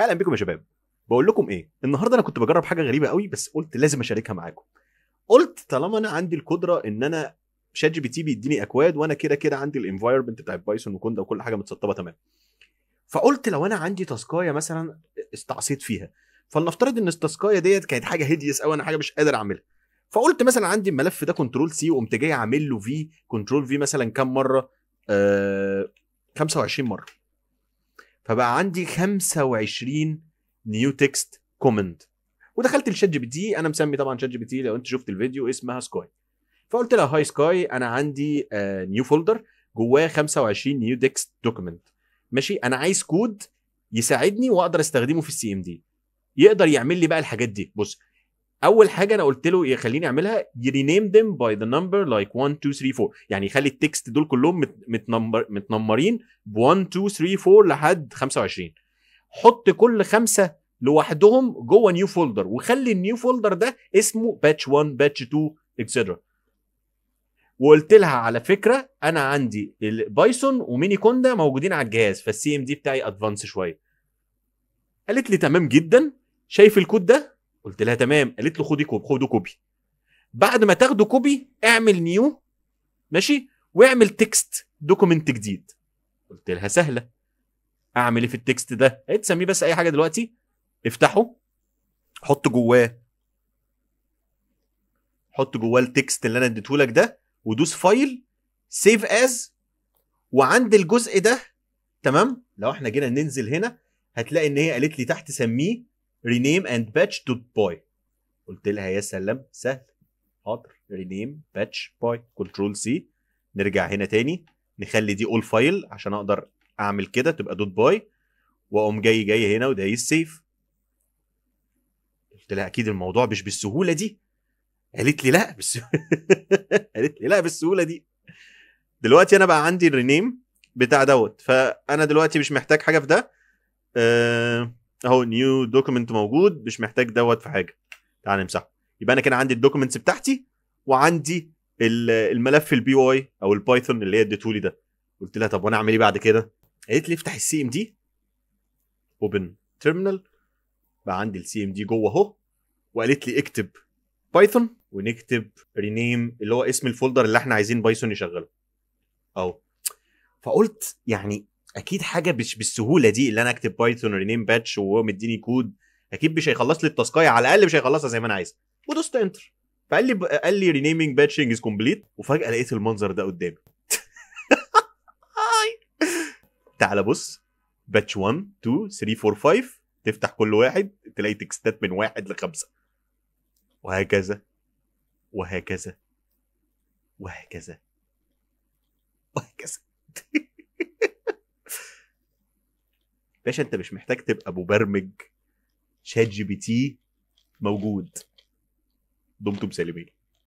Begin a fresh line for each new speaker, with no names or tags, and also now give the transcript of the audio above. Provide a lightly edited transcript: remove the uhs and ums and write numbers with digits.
اهلا بكم يا شباب. بقول لكم ايه، النهارده انا كنت بجرب حاجه غريبه قوي بس قلت لازم اشاركها معاكم. قلت طالما انا عندي القدره ان انا شات جي بي تي بيديني اكواد، وانا كده كده عندي الانفايرمنت بتاع بايثون وكوندا وكل حاجه متسطبه تمام. فقلت لو انا عندي تاسكايه مثلا استعصيت فيها، فلنفترض ان التاسكايه ديت كانت حاجه هيديس قوي، انا حاجه مش قادر اعملها. فقلت مثلا عندي الملف ده كنترول سي، وقمت جاي عامل له في كنترول في مثلا كام مره، 25 مره. فبقى عندي 25 نيو تكست كومنت. ودخلت الشات جي بي تي، انا مسمي طبعا شات جي بي تي لو انت شفت الفيديو اسمها سكاي. فقلت لها هاي سكاي، انا عندي نيو فولدر جواه 25 نيو تكست دوكيمنت. ماشي، انا عايز كود يساعدني واقدر استخدمه في السي ام دي، يقدر يعمل لي بقى الحاجات دي. بص، اول حاجه انا قلت له يخليني اعملها يرينيم ذم باي ذا نمبر لايك 1 2 3 4، يعني يخلي التكست دول كلهم متنمرين ب 1 2 3 4 لحد 25. حط كل خمسه لوحدهم جوه نيو فولدر، وخلي النيو فولدر ده اسمه باتش 1 باتش 2 اكسترا. وقلت لها على فكره انا عندي البايثون وميني كوندا موجودين على الجهاز، فالسي ام دي بتاعي ادفانس شويه. قالت لي تمام جدا، شايف الكود ده؟ قلت لها تمام. قالت له خدي كوبي، خدوا كوبي. بعد ما تاخده كوبي اعمل نيو، ماشي، واعمل تكست دوكيمنت جديد. قلت لها سهله. اعمل ايه في التكست ده؟ قالت تسميه بس اي حاجه دلوقتي، افتحه، حط جواه حط جواه التكست اللي انا اديته لك ده، ودوس فايل سيف از. وعند الجزء ده تمام، لو احنا جينا ننزل هنا هتلاقي ان هي قالت لي تحت سميه رينيم اند باتش دوت باي. قلت لها يا سلام سهل، حاضر. رينيم باتش باي، كنترول سي. نرجع هنا تاني، نخلي دي اول فايل عشان اقدر اعمل كده تبقى دوت باي، واقوم جاي هنا ودايس سيف. قلت لها اكيد الموضوع مش بالسهوله دي. قالت لي لا قالت لي لا بالسهوله دي. دلوقتي انا بقى عندي الرينيم بتاع دوت، فانا دلوقتي مش محتاج حاجه في ده. اهو نيو دوكيمنت موجود، مش محتاج دوت في حاجه. تعال نمسحه. يبقى انا كده عندي الدوكيمنتس بتاعتي، وعندي الملف البي واي او البايثون اللي هي اديتهولي ده. قلت لها طب وانا اعمل ايه بعد كده؟ قالت لي افتح السي ام دي، اوبن تيرمينال. بقى عندي السي ام دي جوه اهو. وقالت لي اكتب بايثون، ونكتب رينيم اللي هو اسم الفولدر اللي احنا عايزين بايثون يشغله اهو. فقلت يعني اكيد حاجه مش بالسهوله دي اللي انا اكتب بايثون رينيم باتش وهو مديني كود. اكيد مش هيخلص لي التاسكايه، على الاقل مش هيخلصها زي ما انا عايز. ودوست انتر. قال لي رينيمينج باتشنج از كومبليت، وفجاه لقيت المنظر ده قدامي. تعال بص، باتش 1 2 3 4 5، تفتح كل واحد تلاقي تكستات من واحد لخمسه، وهكذا وهكذا وهكذا وهكذا. باشا انت مش محتاج تبقى مبرمج، شات جي بي تي موجود. دمتم سالمين.